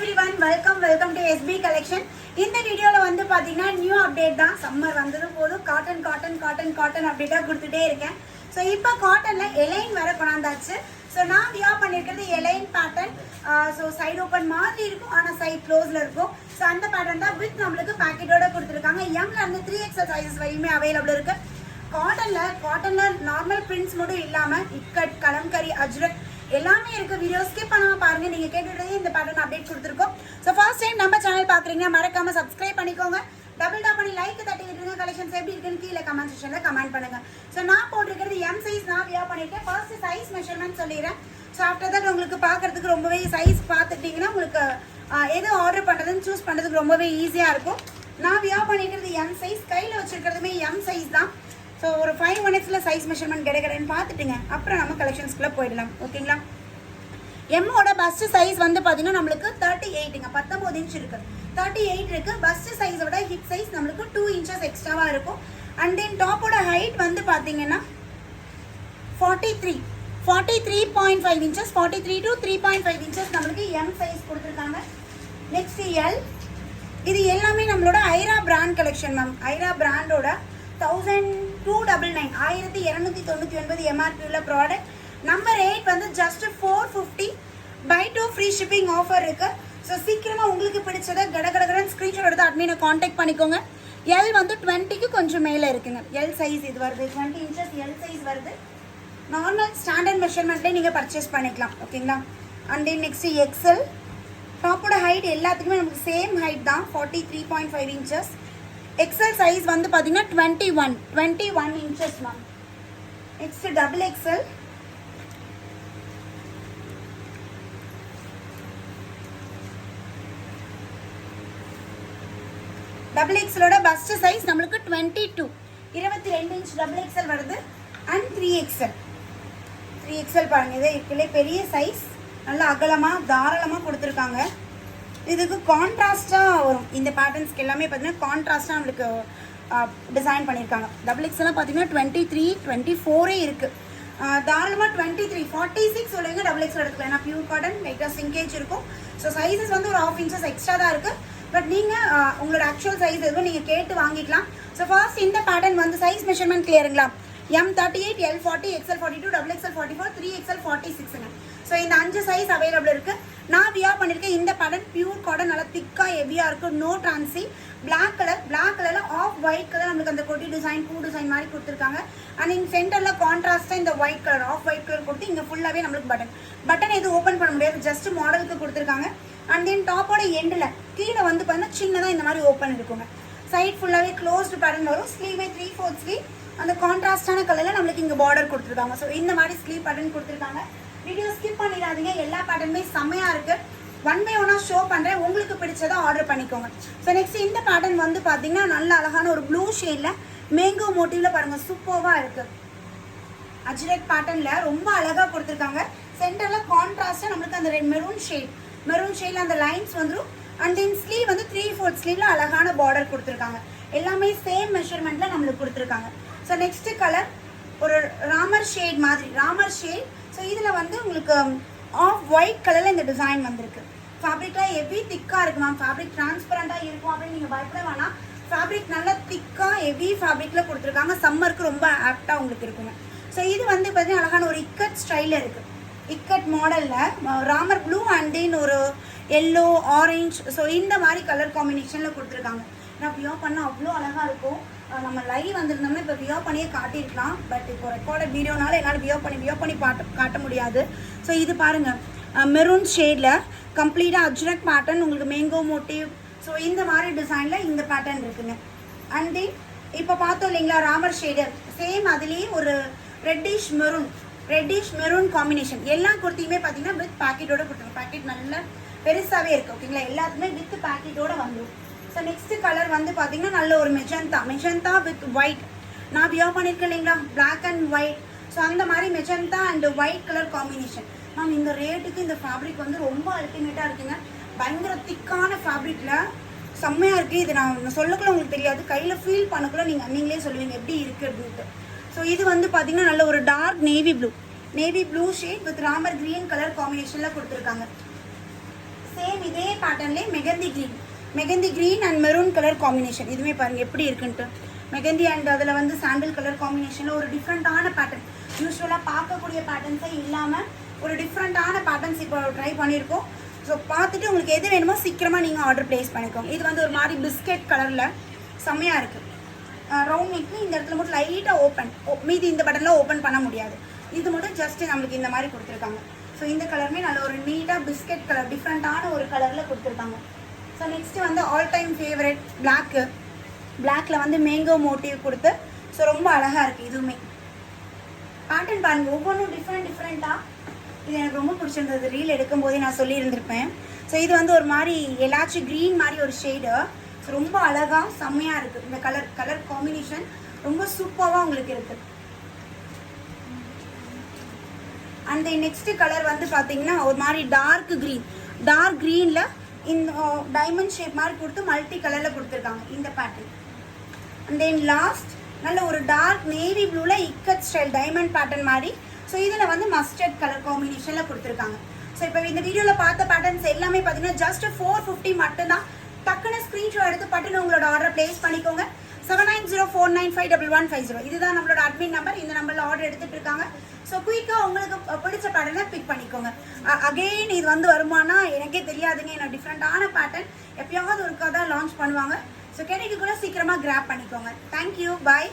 everyone, welcome to SB collection. இந்த வீடியோல வந்து பாத்தீங்கன்னா நியூ அப்டேட் தான். சம்மர் வந்தது போதும் காட்டன் அப்டேட்டா கொடுத்துட்டே இருக்கேன். சோ இப்போ காட்டன்ல எலைன் வர கொண்டாந்தாச்சு. சோ நான் வியர் பண்ணிருக்கிறது A line pattern. So side open மாதிரி இருக்கும், ஆனா சைடு க்ளோஸ்ல இருக்கும். சோ அந்த பேட்டர்ன் தான் வித் நம்மளுக்கு பாக்கெட்டோட கொடுத்திருக்காங்க. M ல இருந்து 3XL சைஸஸ் வரையுமே அவைலபிள் இருக்கு. காட்டன்ல நார்மல் பிரிண்ட்ஸ் மட்டும் இல்லாம இக்கட், கலம்கரி, அஜ்ரக் எல்லாமே இருக்கு. வீடியோ ஸ்கிப் பண்ணாம பாருங்க. நீங்க கேட்டுட்டே இந்த பேட்டர்ன் அப்டேட் கொடுத்துருக்கோம். ஸோ ஃபர்ஸ்ட் டைம் நம்ம சேனல் பாக்குறீங்கன்னா மறக்காம சப்ஸ்கிரைப் பண்ணிக்கோங்க. டபுள் டாப் பண்ணி லைக் தட்டி விட்டுருங்க. கலெக்ஷன்ஸ் எப்படி இருக்குன்னு கீழே கமெண்ட் செக்ஷன்ல கமெண்ட் பண்ணுங்க. ஸோ நான் போட்டிருக்கிறது M சைஸ் நான் வியர் பண்ணிருக்கேன். ஃபர்ஸ்ட் சைஸ் மெஷர்மெண்ட் சொல்லிடுறேன். ஸோ ஆஃப்டர் தட் உங்களுக்கு பார்க்கறதுக்கு ரொம்பவே சைஸ் பார்த்துட்டீங்கன்னா உங்களுக்கு எது ஆர்டர் பண்ணுறதுன்னு சூஸ் பண்ணுறதுக்கு ரொம்பவே ஈஸியாக இருக்கும். நான் வியர் பண்ணிக்கிறது M சைஸ், கையில் வச்சிருக்கிறதுமே M சைஸ் தான். ஸோ ஒரு 5 மினிட்ஸில் சைஸ் மெஷர்மெண்ட் கிடைக்கிறேன்னு பார்த்துட்டுங்க, அப்புறம் நம்ம கலெக்ஷன்ஸ்குள்ளே போயிடலாம். ஓகேங்களா? எம்மோட பஸ்ட் சைஸ் வந்து பார்த்தீங்கன்னா நம்மளுக்கு 38ங்க, 19 இன்ச் இருக்குது. 38 இருக்குது. பஸ்ட் சைஸோட ஹிப் சைஸ் நம்மளுக்கு 2 இன்ச்சஸ் எக்ஸ்ட்ராவாக இருக்கும். அண்ட் தென் டாப்போட ஹைட் வந்து பார்த்தீங்கன்னா 43.5 இன்ச்சஸ், 43 to 3.5 இன்ச்சஸ் நம்மளுக்கு M சைஸ் கொடுத்துருக்காங்க. Next L. இது எல்லாமே நம்மளோட Aira brand collection ma'am. Aira பிராண்டோட 1299 1299 MRP உள்ள ப்ராடக்ட். நம்பர் 8 வந்து just 450 buy 2 free shipping offer இருக்கு. ஸோ சீக்கிரமாக உங்களுக்கு பிடிச்சதை கடகடகடன் ஸ்க்ரீன்ஷாட் எடுத்து அட்மினை காண்டாக்ட் பண்ணிக்கோங்க. எல் வந்து 20க்கு கொஞ்சம் மேலே இருக்குங்க. எல் சைஸ் இது வருது, 20 இன்ச்சஸ் எல் சைஸ் வருது. நார்மல் ஸ்டாண்டர்ட் மெஷர்மெண்ட்லேயே நீங்கள் பர்ச்சேஸ் பண்ணிக்கலாம். ஓகேங்களா? And then next XL. டாப்போட ஹைட் எல்லாத்துக்குமே நமக்கு சேம் ஹைட் தான், 43.5 இன்ச்சஸ். எக்ஸல் சைஸ் வந்து பார்த்தீங்கன்னா 21 inches ma'am. Next double XL. Double எக்ஸலோட பஸ்ட் சைஸ் நம்மளுக்கு 22 இன்ச் டபுள் எக்ஸல் வருது. அண்ட் 3XL பாருங்க, இது இருக்குல்லே பெரிய சைஸ், நல்லா அகலமாக தாராளமாக கொடுத்துருக்காங்க. இதுக்கு கான்ட்ராஸ்டாக வரும். இந்த பேட்டர்ன்ஸ்க்கு எல்லாமே பார்த்தீங்கன்னா கான்ட்ராஸ்டாக நம்மளுக்கு டிசைன் பண்ணியிருக்காங்க. டபுள் எக்ஸ்லாம் பார்த்தீங்கன்னா 23, 24 இருக்குது. தாராளமாக 23, 46 சொல்லுங்க டபுள் எக்ஸ் எடுத்துக்கலாம். ஏன்னா பியூர் காட்டன் லைட்டாக சிங்கேஜ் இருக்கும். ஸோ சைஸஸ் வந்து ஒரு 1/2 இன்ச்சஸ் எக்ஸ்ட்ரா தான் இருக்குது. பட் நீங்கள் உங்களோட ஆக்சுவல் சைஸ் எதுவும் நீங்கள் கேட்டு வாங்கிக்கலாம். ஸோ ஃபர்ஸ்ட் இந்த பேட்டர்ன் வந்து சைஸ் மெஷர்மெண்ட் கிளியருங்களா? M38, L40, XL42, XXL 44, 3XL 46ங்க. ஸோ இந்த 5 சைஸ் அவைலபிள் இருக்குது. நான் வியர் பண்ணியிருக்கேன். இந்த பேட்டர்ன் பியூர் காட்டன், நல்லா திக்காக ஹெவியாக இருக்கும். நோ ட்ரான்சி. பிளாக் கலரில் ஆஃப் ஒயிட் கலர் நம்மளுக்கு அந்த கொட்டி டிசைன், பூ டிசைன் மாதிரி கொடுத்துருக்காங்க. அண்ட் இங்கே சென்டரில் கான்ட்ராஸ்ட்டாக இந்த white colour, off white colour கொடுத்து இங்கே ஃபுல்லாகவே நம்மளுக்கு பட்டன் எதுவும் ஓப்பன் பண்ண முடியாது, ஜஸ்ட் மாடலுக்கு கொடுத்துருக்காங்க. அண்ட் தென் டாப்போட எண்டில் கீழே வந்து பார்த்தீங்கன்னா சின்னதாக இந்த மாதிரி ஓப்பன் இருக்குங்க. சைட் ஃபுல்லாகவே க்ளோஸ்டு பேட்டர்ன் வரும். ஸ்லீவே 3/4 ஸ்லீவ், அந்த கான்ட்ராஸ்டான கலரில் நம்மளுக்கு இங்கே பார்டர் கொடுத்துருக்காங்க. ஸோ இந்த மாதிரி ஸ்லீவ் பேட்டர்ன் கொடுத்துருக்காங்க. வீடியோ ஸ்கிப் பண்ணிடாதீங்க, எல்லா பேட்டர்னுமே செம்மையாக இருக்குது. 1 by 1 ஷோ பண்ணுறேன், உங்களுக்கு பிடிச்சதை ஆர்டர் பண்ணிக்கோங்க. ஸோ நெக்ஸ்ட் இந்த பேட்டர்ன் வந்து பார்த்தீங்கன்னா நல்ல அழகான ஒரு ப்ளூ ஷேடில் மேங்கோ மோட்டிவில் பாருங்கள், சூப்பராக இருக்குது. அஜ்ரக் பேட்டர்னில் ரொம்ப அழகாக கொடுத்துருக்காங்க. சென்டரில் கான்ட்ராஸ்டாக நம்மளுக்கு அந்த மெரூன் ஷேடில் அந்த லைன்ஸ் வந்துடும். அண்ட் தென் ஸ்லீவ் வந்து 3/4 ஸ்லீவில் அழகான பார்டர் கொடுத்துருக்காங்க. எல்லாமே சேம் மெஷர்மெண்ட்டில் நம்மளுக்கு கொடுத்துருக்காங்க. ஸோ நெக்ஸ்ட்டு கலர் ஒரு ராமர் ஷேட். ஸோ இதில் வந்து உங்களுக்கு ஆஃப் ஒயிட் கலரில் இந்த டிசைன் வந்திருக்கு. ஃபேப்ரிக்லாம் ஹெவி திக்காக இருக்குது மேம். ஃபேப்ரிக் டிரான்ஸ்பரண்ட்டாக இருக்கும் அப்படின்னு நீங்கள் பயப்பட வேணாம். ஃபேப்ரிக் நல்லா திக்காக ஹெவி ஃபேப்ரிக்கில் கொடுத்துருக்காங்க. சம்மருக்கு ரொம்ப ஆப்டாக உங்களுக்கு இருக்குங்க. ஸோ இது வந்து பார்த்தீங்கன்னா அழகான ஒரு இக்கட் ஸ்டைலில் இருக்குது. இக்கட் மாடலில் ராமர் ப்ளூ அண்ட் தென் ஒரு எல்லோ, ஆரஞ்ச், ஸோ இந்த மாதிரி கலர் காம்பினேஷனில் கொடுத்துருக்காங்க. நான் வியர் பண்ணால் அவ்வளோ அழகாக இருக்கும். நம்ம லைவ் வந்திருந்தோம்னா இப்போ வியர் பண்ணியே காட்டியிருக்கலாம். பட் இப்போ ரெக்கார்டட் வீடியோனால என்னால் வியர் பண்ணி காட்ட முடியாது. ஸோ இது பாருங்கள், மெரூன் ஷேடில் கம்ப்ளீட்டாக அஜ்ரக் பேட்டர்ன், உங்களுக்கு மேங்கோ மோட்டிவ், ஸோ இந்த மாதிரி டிசைனில் இந்த பேட்டர்ன் இருக்குங்க. அண்ட் தென் இப்போ பார்த்தோம் இல்லைங்களா ராமர் ஷேடர், சேம் அதுலேயே ஒரு ரெட்டிஷ் மெரூன் காம்பினேஷன். எல்லா குர்த்தியுமே பார்த்தீங்கன்னா வித் பேக்கெட்டோட கொடுத்துருங்க. பேக்கெட் நல்ல பெருசாகவே இருக்குது. ஓகேங்களா? எல்லாத்துக்குமே வித் பேக்கெட்டோட வந்துடும். ஸோ நெக்ஸ்ட் கலர் வந்து பார்த்தீங்கன்னா நல்ல ஒரு மெஜந்தா வித் ஒயிட். நான் வியர் பண்ணியிருக்கேன் இல்லைங்களா, பிளாக் அண்ட் ஒயிட். ஸோ அந்த மாதிரி magenta and white colour combination. Ma'am இந்த ரேட்டுக்கு இந்த ஃபேப்ரிக் வந்து ரொம்ப அல்டிமேட்டாக இருக்குங்க. பயங்கர திக்கான ஃபேப்ரிக்கில் செம்மையாக இருக்குது. இது நான் சொல்லக்குள்ள உங்களுக்கு தெரியாது, கையில் ஃபீல் பண்ணக்குள்ள நீங்களே சொல்லுவீங்க எப்படி இருக்குது அப்படின்ட்டு. ஸோ இது வந்து பார்த்தீங்கன்னா நல்ல ஒரு dark navy blue shade with Ramar green colour காம்பினேஷனில் கொடுத்துருக்காங்க. சேம் இதே பேட்டர்ன்லேயே mehndi green and maroon colour combination. இதுவுமே பாருங்கள் எப்படி இருக்குன்ட்டு. மெகந்தி அண்ட் அதில் வந்து சாண்டில் கலர் காம்பினேஷனில் ஒரு டிஃப்ரெண்ட்டான பேட்டர்ன். யூஸ்வலாக பார்க்கக்கூடிய பேட்டர்ன்ஸே இல்லாமல் ஒரு டிஃப்ரெண்ட்டான பேட்டர்ன்ஸ் இப்போ ட்ரை பண்ணியிருக்கோம். ஸோ பார்த்துட்டு உங்களுக்கு எது வேணுமோ சீக்கிரமாக நீங்கள் ஆர்டர் ப்ளேஸ் பண்ணிக்கோங்க. இது வந்து ஒரு மாதிரி பிஸ்கெட் கலரில் செம்மையாக இருக்குது. ரவுண்ட் நெக்கு இந்த இடத்துல மட்டும் லைட்டாக ஓப்பன், மீதி இந்த பட்டனில் ஓப்பன் பண்ண முடியாது. இது மட்டும் ஜஸ்ட்டு நம்மளுக்கு இந்த மாதிரி கொடுத்துருக்காங்க. ஸோ இந்த கலருமே நல்ல ஒரு நீட்டாக பிஸ்கெட் கலர் டிஃப்ரெண்ட்டான ஒரு கலரில் கொடுத்துருக்காங்க. ஸோ நெக்ஸ்ட்டு வந்து ஆல் டைம் ஃபேவரட் பிளாக்கில் வந்து மேங்கோ மோட்டிவ் கொடுத்து ஸோ ரொம்ப அழகாக இருக்குது. இதுவுமே பேட்டர்ன் பாருங்கள், ஒவ்வொன்றும் டிஃப்ரெண்ட்டாக. இது எனக்கு ரொம்ப பிடிச்சிருந்தது, ரீல் எடுக்கும் போதே நான் சொல்லியிருந்திருப்பேன். ஸோ இது வந்து ஒரு மாதிரி எல்லாச்சும் க்ரீன் மாதிரி ஒரு ஷேடு. ஸோ ரொம்ப அழகாக செம்மையாக இருக்குது. இந்த கலர் காம்பினேஷன் ரொம்ப சூப்பராக உங்களுக்கு இருக்குது. அண்ட் நெக்ஸ்ட் கலர் வந்து பார்த்தீங்கன்னா ஒரு மாதிரி டார்க் க்ரீனில் இந்த டைமண்ட் ஷேப் மாதிரி கொடுத்து மல்டி கலரில் கொடுத்துருக்காங்க இந்த பேட்டர்ன். அண்ட் தென் லாஸ்ட் நல்ல ஒரு டார்க் நேவி ப்ளூவில் இக்கட் ஸ்டைல் டைமண்ட் பேட்டர்ன் மாதிரி. ஸோ இதில் வந்து மஸ்டர்ட் கலர் காம்பினேஷனில் கொடுத்துருக்காங்க. ஸோ இப்போ இந்த வீடியோவில் பார்த்த பேட்டர்ன்ஸ் எல்லாமே பார்த்தீங்கன்னா ஜஸ்ட் 450 மட்டும்தான். டக்குன்னு ஸ்க்ரீன்ஷாட் எடுத்து பட்டுன்னு உங்களோட ஆர்டர் ப்ளேஸ் பண்ணிக்கோங்க. 7904951150 இதுதான் நம்மளோட அட்மின் நம்பர். இந்த நம்பரில் ஆர்டர் எடுத்துகிட்டு இருக்காங்க. ஸோ குயிக்காக உங்களுக்கு பிடிச்ச பேட்டர்னை பிக் பண்ணிக்கோங்க. அகெயின் இது வந்து வருமானா எனக்கே தெரியாதுங்க. என்னோட டிஃப்ரெண்ட்டான பேட்டர்ன் எப்பயாவது ஒருக்கா தான் லான்ச் பண்ணுவாங்க. ஸோ கிடைக்க கூட சீக்கிரமாக கிராப் பண்ணிக்கோங்க. தேங்க்யூ, பாய்.